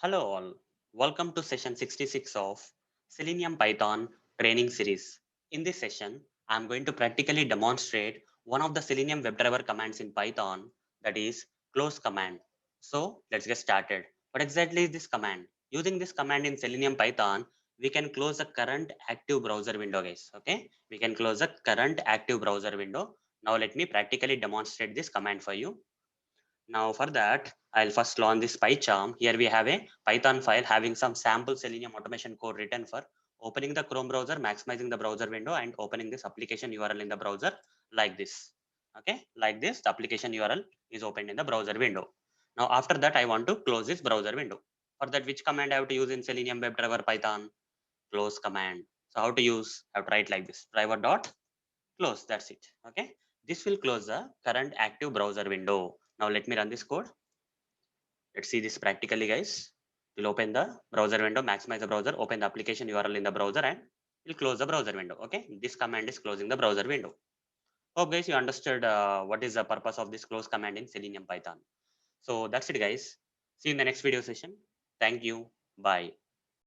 Hello all, welcome to session 66 of Selenium Python training series. In this session, I am going to practically demonstrate one of the Selenium WebDriver commands in Python, that is close command. So let's get started. What exactly is this command? Using this command in Selenium Python, we can close the current active browser window, guys. Okay, we can close the current active browser window. Now let me practically demonstrate this command for you. Now for that, I'll first launch this PyCharm. Here we have a Python file having some sample Selenium automation code written for opening the Chrome browser, maximizing the browser window, and opening this application URL in the browser like this. Okay, like this, the application URL is opened in the browser window. Now after that, I want to close this browser window. For that, which command I have to use in Selenium WebDriver Python? Close command. So how to use? I have to write like this: driver dot close. That's it. Okay, this will close the current active browser window. Now let me run this code. Let's see this practically, guys. We'll open the browser window, maximize the browser, open the application URL in the browser, and we'll close the browser window. Okay, this command is closing the browser window. Hope guys you understood what is the purpose of this close command in Selenium Python. So that's it, guys. See you in the next video session. Thank you. Bye.